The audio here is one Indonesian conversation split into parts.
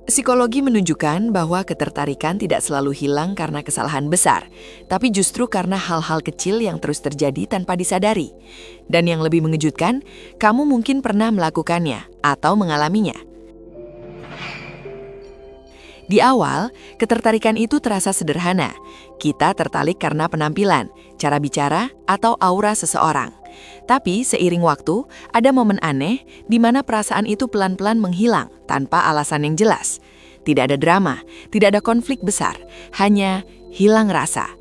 Psikologi menunjukkan bahwa ketertarikan tidak selalu hilang karena kesalahan besar, tapi justru karena hal-hal kecil yang terus terjadi tanpa disadari. Dan yang lebih mengejutkan, kamu mungkin pernah melakukannya atau mengalaminya. Di awal, ketertarikan itu terasa sederhana. Kita tertarik karena penampilan, cara bicara, atau aura seseorang. Tapi seiring waktu, ada momen aneh di mana perasaan itu pelan-pelan menghilang tanpa alasan yang jelas. Tidak ada drama, tidak ada konflik besar, hanya hilang rasa.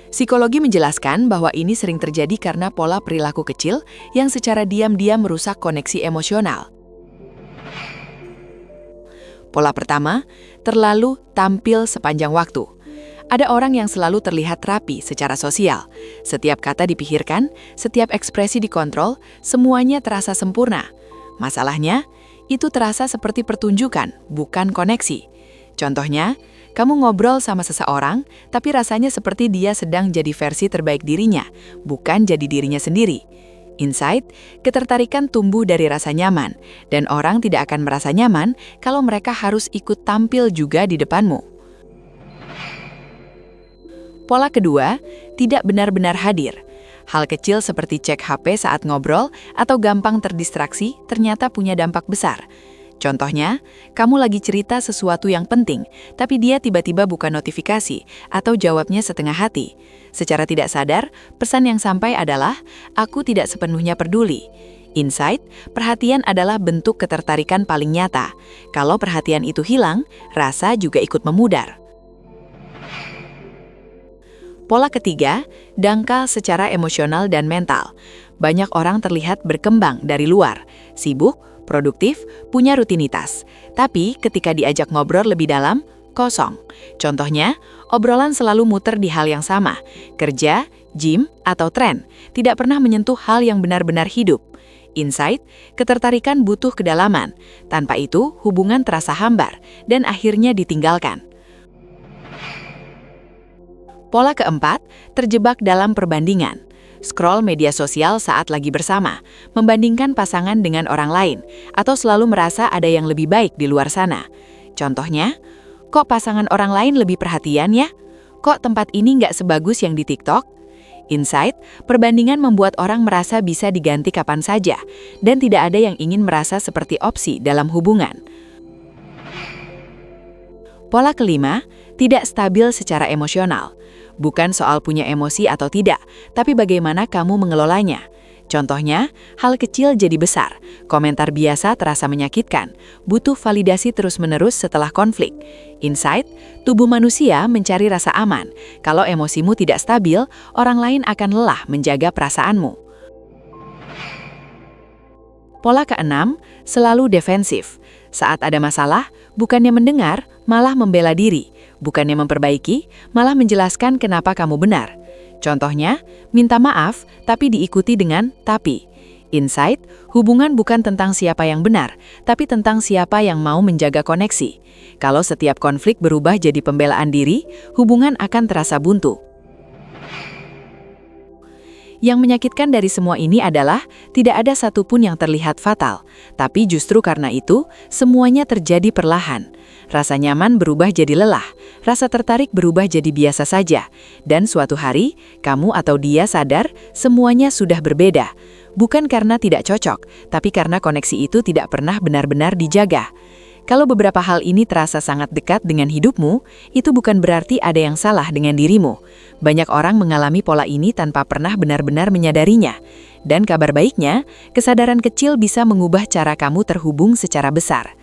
Psikologi menjelaskan bahwa ini sering terjadi karena pola perilaku kecil yang secara diam-diam merusak koneksi emosional. Pola pertama, terlalu tampil sepanjang waktu. Ada orang yang selalu terlihat rapi secara sosial. Setiap kata dipikirkan, setiap ekspresi dikontrol, semuanya terasa sempurna. Masalahnya, itu terasa seperti pertunjukan, bukan koneksi. Contohnya, kamu ngobrol sama seseorang, tapi rasanya seperti dia sedang jadi versi terbaik dirinya, bukan jadi dirinya sendiri. Insight, ketertarikan tumbuh dari rasa nyaman, dan orang tidak akan merasa nyaman kalau mereka harus ikut tampil juga di depanmu. Pola kedua, tidak benar-benar hadir. Hal kecil seperti cek HP saat ngobrol atau gampang terdistraksi ternyata punya dampak besar. Contohnya, kamu lagi cerita sesuatu yang penting, tapi dia tiba-tiba buka notifikasi atau jawabnya setengah hati. Secara tidak sadar, pesan yang sampai adalah, "Aku tidak sepenuhnya peduli." Insight, perhatian adalah bentuk ketertarikan paling nyata. Kalau perhatian itu hilang, rasa juga ikut memudar. Pola ketiga, dangkal secara emosional dan mental. Banyak orang terlihat berkembang dari luar, sibuk, produktif, punya rutinitas. Tapi ketika diajak ngobrol lebih dalam, kosong. Contohnya, obrolan selalu muter di hal yang sama, kerja, gym, atau tren. Tidak pernah menyentuh hal yang benar-benar hidup. Insight, ketertarikan butuh kedalaman. Tanpa itu, hubungan terasa hambar dan akhirnya ditinggalkan. Pola keempat, terjebak dalam perbandingan. Scroll media sosial saat lagi bersama, membandingkan pasangan dengan orang lain, atau selalu merasa ada yang lebih baik di luar sana. Contohnya, kok pasangan orang lain lebih perhatian ya? Kok tempat ini nggak sebagus yang di TikTok? Insight, perbandingan membuat orang merasa bisa diganti kapan saja, dan tidak ada yang ingin merasa seperti opsi dalam hubungan. Pola kelima, tidak stabil secara emosional. Bukan soal punya emosi atau tidak, tapi bagaimana kamu mengelolanya. Contohnya, hal kecil jadi besar, komentar biasa terasa menyakitkan, butuh validasi terus-menerus setelah konflik. Insight, tubuh manusia mencari rasa aman. Kalau emosimu tidak stabil, orang lain akan lelah menjaga perasaanmu. Pola keenam, selalu defensif. Saat ada masalah, bukannya mendengar, malah membela diri. Bukannya memperbaiki, malah menjelaskan kenapa kamu benar. Contohnya, minta maaf, tapi diikuti dengan tapi. Insight, hubungan bukan tentang siapa yang benar, tapi tentang siapa yang mau menjaga koneksi. Kalau setiap konflik berubah jadi pembelaan diri, hubungan akan terasa buntu. Yang menyakitkan dari semua ini adalah tidak ada satupun yang terlihat fatal, tapi justru karena itu, semuanya terjadi perlahan. Rasa nyaman berubah jadi lelah, rasa tertarik berubah jadi biasa saja, dan suatu hari, kamu atau dia sadar semuanya sudah berbeda. Bukan karena tidak cocok, tapi karena koneksi itu tidak pernah benar-benar dijaga. Kalau beberapa hal ini terasa sangat dekat dengan hidupmu, itu bukan berarti ada yang salah dengan dirimu. Banyak orang mengalami pola ini tanpa pernah benar-benar menyadarinya. Dan kabar baiknya, kesadaran kecil bisa mengubah cara kamu terhubung secara besar.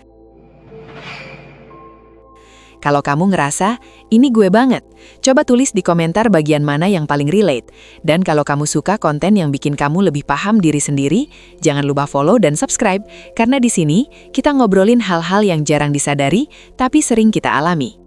Kalau kamu ngerasa, ini gue banget, coba tulis di komentar bagian mana yang paling relate. Dan kalau kamu suka konten yang bikin kamu lebih paham diri sendiri, jangan lupa follow dan subscribe, karena di sini kita ngobrolin hal-hal yang jarang disadari, tapi sering kita alami.